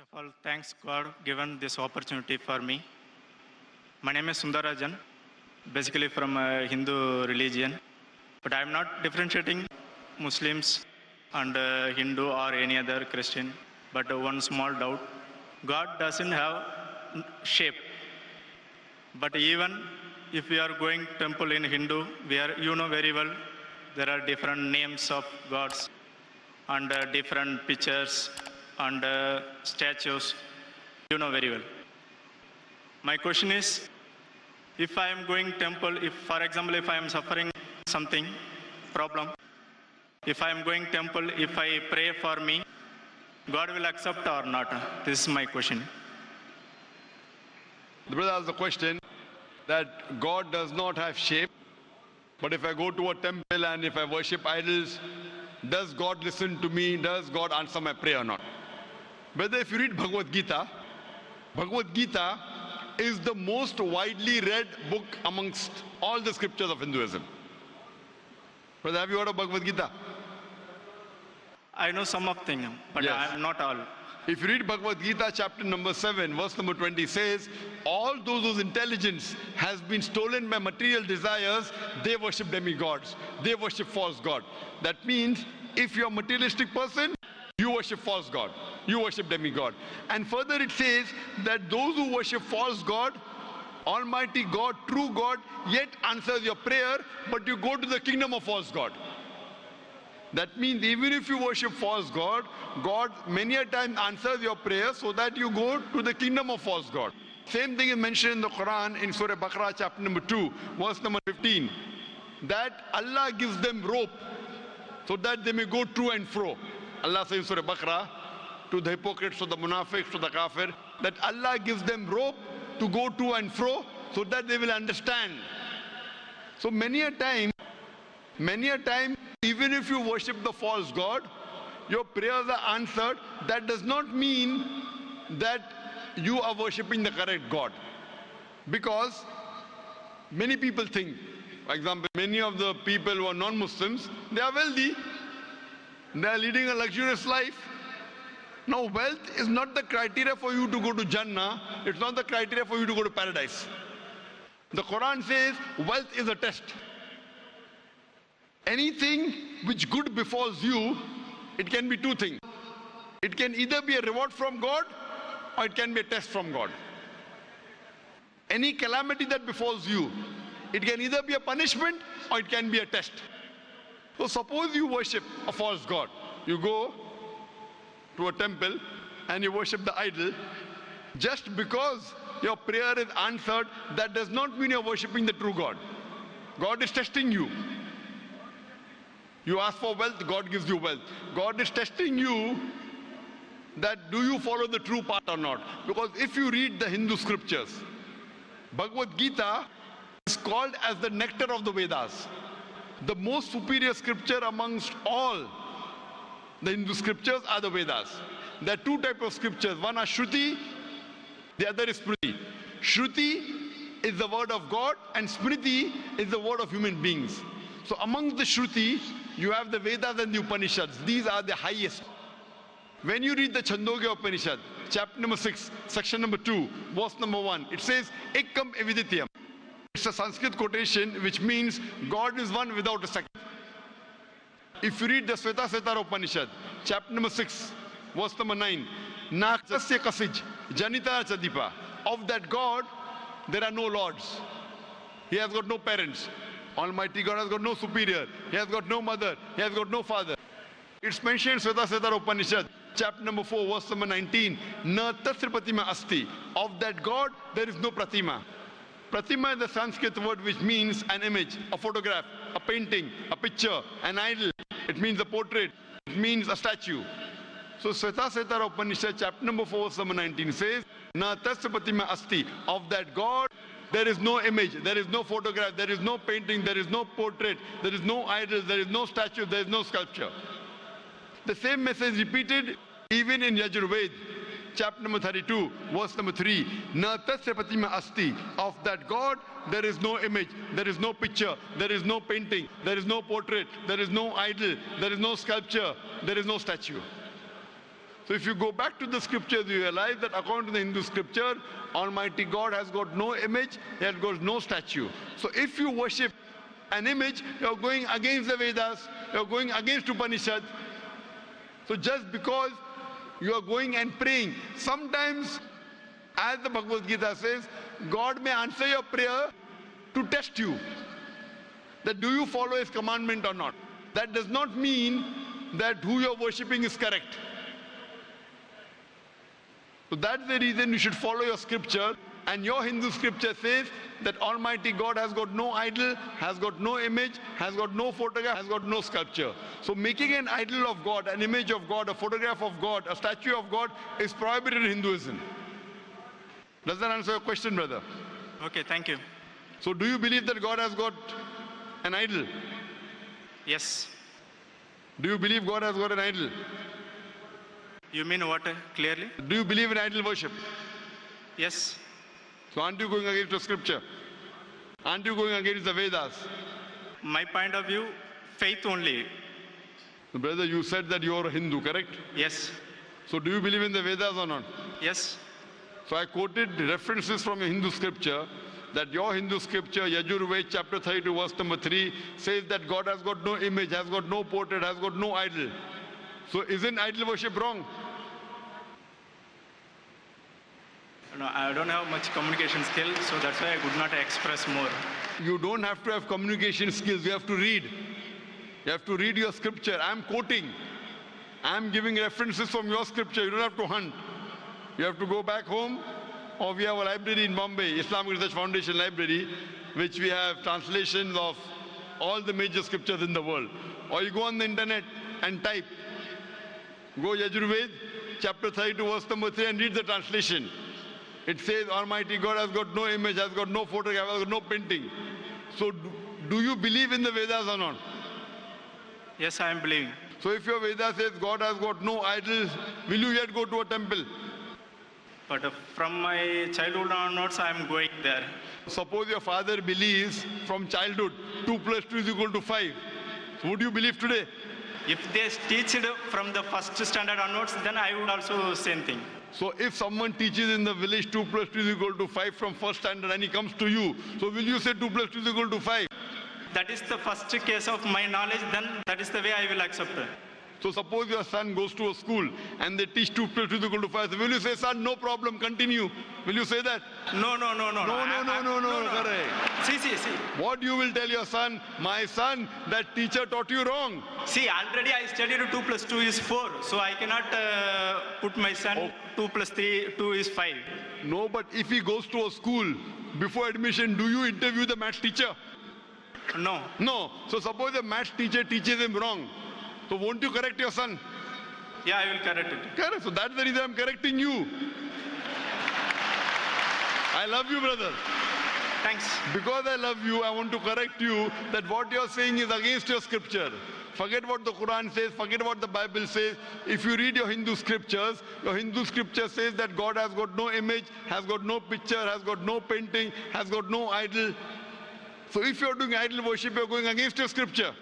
First of all, thanks God given this opportunity for me. My name is Sundarajan, basically from Hindu religion, but I am not differentiating Muslims and Hindu or any other Christian. But one small doubt: God doesn't have shape. But even if we are going temple in Hindu, you know very well there are different names of gods and different pictures and statues. You know very well. My question is, if I am going temple, if for example, if I am suffering something, problem, if I am going temple, if I pray for me, God will accept or not? This is my question. The brother asked the question that God does not have shape, but if I go to a temple and if I worship idols, does God listen to me? Does God answer my prayer or not? Whether if you read Bhagavad Gita is the most widely read book amongst all the scriptures of Hinduism. Brother, have you heard of Bhagavad Gita? I know some of things, but Yes. not all. If you read Bhagavad Gita chapter number 7, verse number 20 says, all those whose intelligence has been stolen by material desires, they worship demigods, they worship false god. That means if you're a materialistic person, you worship false god, you worship demigod. And further it says that those who worship false god, Almighty God, true God, yet answers your prayer, but you go to the kingdom of false god. That means even if you worship false god, God many a time answers your prayer so that you go to the kingdom of false god. Same thing is mentioned in the Quran in Surah Baqarah chapter number 2, verse number 15, that Allah gives them rope so that they may go to and fro. Allah says in Surah Baqarah to the hypocrites, to the munafiqs, to the kafir, that Allah gives them rope to go to and fro so that they will understand. So many a time, even if you worship the false god, your prayers are answered. That does not mean that you are worshipping the correct god. Because many people think, for example, many of the people who are non-Muslims, they are wealthy, they are leading a luxurious life. Now, wealth is not the criteria for you to go to Jannah. It's not the criteria for you to go to paradise. The Quran says wealth is a test. Anything which good befalls you, it can be two things. It can either be a reward from God or it can be a test from God. Any calamity that befalls you, it can either be a punishment or it can be a test. So suppose you worship a false god. You go to a temple and you worship the idol. Just because your prayer is answered, that does not mean you're worshipping the true God. God is testing you. You ask for wealth, God gives you wealth. God is testing you that do you follow the true path or not. Because if you read the Hindu scriptures, Bhagavad Gita is called as the nectar of the Vedas. The most superior scripture amongst all the Hindu scriptures are the Vedas. There are two types of scriptures. One are Shruti, the other is Smriti. Shruti is the word of God and Smriti is the word of human beings. So amongst the Shruti, you have the Vedas and the Upanishads. These are the highest. When you read the Chandogya Upanishad, chapter number 6, section number 2, verse number 1, it says, Ekam evidityam. It's a Sanskrit quotation which means God is one without a second. If you read the Svetasvatara Upanishad, chapter number 6, verse number 9, Nakasya kasij, janita chadipa. Of that God, there are no lords. He has got no parents. Almighty God has got no superior. He has got no mother. He has got no father. It's mentioned in Svetasvatara Upanishad, chapter number 4, verse number 19, Na tasya pratima asti. Of that God, there is no pratima. Pratima is the Sanskrit word which means an image, a photograph, a painting, a picture, an idol. It means a portrait. It means a statue. So Svetasvatara Upanishad, chapter number 4, verse number 19 says, Na tasya pratima asti. Of that God, there is no image, there is no photograph, there is no painting, there is no portrait, there is no idol, there is no statue, there is no sculpture. The same message repeated even in Yajurved, chapter number 32, verse number 3. Na tasya pratima asti. Of that God, there is no image, there is no picture, there is no painting, there is no portrait, there is no idol, there is no sculpture, there is no statue. So if you go back to the scriptures, you realize that according to the Hindu scripture, Almighty God has got no image, he has got no statue. So if you worship an image, you're going against the Vedas, you're going against Upanishads. So just because you are going and praying, sometimes, as the Bhagavad Gita says, God may answer your prayer to test you, that do you follow his commandment or not. That does not mean that who you're worshipping is correct. So that's the reason you should follow your scripture. And your Hindu scripture says that Almighty God has got no idol, has got no image, has got no photograph, has got no sculpture. So making an idol of God, an image of God, a photograph of God, a statue of God is prohibited in Hinduism. Does that answer your question, brother? Okay, thank you. So do you believe that God has got an idol? Yes. Do you believe God has got an idol? You mean what clearly? Do you believe in idol worship? Yes. So aren't you going against the scripture? Aren't you going against the Vedas? My point of view, faith only. So brother, you said that you are a Hindu, correct? Yes. So do you believe in the Vedas or not? Yes. So I quoted references from a Hindu scripture, that your Hindu scripture, Yajurved chapter 32 verse number 3, says that God has got no image, has got no portrait, has got no idol. So isn't idol worship wrong? No, I don't have much communication skill, so that's why I could not express more. You don't have to have communication skills, you have to read. You have to read your scripture. I'm quoting. I'm giving references from your scripture. You don't have to hunt. You have to go back home, or we have a library in Bombay, Islamic Research Foundation Library, which we have translations of all the major scriptures in the world. Or you go on the internet and type. Go Yajurved, chapter 32, verse number 3, and read the translation. It says Almighty God has got no image, has got no photograph, has got no painting. So do you believe in the Vedas or not? Yes, I am believing. So if your Veda says God has got no idols, will you yet go to a temple? But from my childhood onwards, I am going there. Suppose your father believes from childhood 2 plus 2 is equal to 5. So would you believe today? If they teach it from the first standard onwards, then I would also same thing. So if someone teaches in the village 2 plus 2 is equal to 5 from first standard and he comes to you, so will you say 2 plus 2 is equal to 5? That is the first case of my knowledge, then that is the way I will accept it. So suppose your son goes to a school and they teach 2 plus 2 is equal to 5. So will you say, son, no problem, continue? Will you say that? No. No, correct. See. What you will tell your son, my son, that teacher taught you wrong. See, already I studied 2 plus 2 is 4. So I cannot put my son 2 plus 3, 2 is 5. No, but if he goes to a school, before admission, do you interview the maths teacher? No. No. So suppose the maths teacher teaches him wrong. So won't you correct your son? Yeah, I will correct it. Correct. So that's the reason I'm correcting you. I love you, brother. Thanks. Because I love you, I want to correct you that what you're saying is against your scripture. Forget what the Quran says, forget what the Bible says. If you read your Hindu scriptures, your Hindu scripture says that God has got no image, has got no picture, has got no painting, has got no idol. So if you're doing idol worship, you're going against your scripture.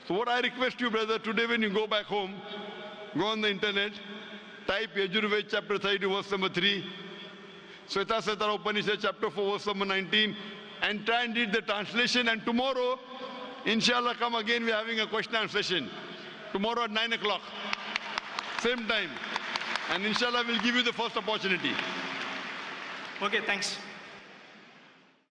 So what I request you, brother, today when you go back home, go on the internet, type Yajurved chapter 30 verse number 3, Svetasvatara Upanishad chapter 4 verse number 19, and try and read the translation. And tomorrow, inshallah, come again, we're having a question and answer session. Tomorrow at 9 o'clock, same time. And inshallah, we'll give you the first opportunity. Okay, thanks.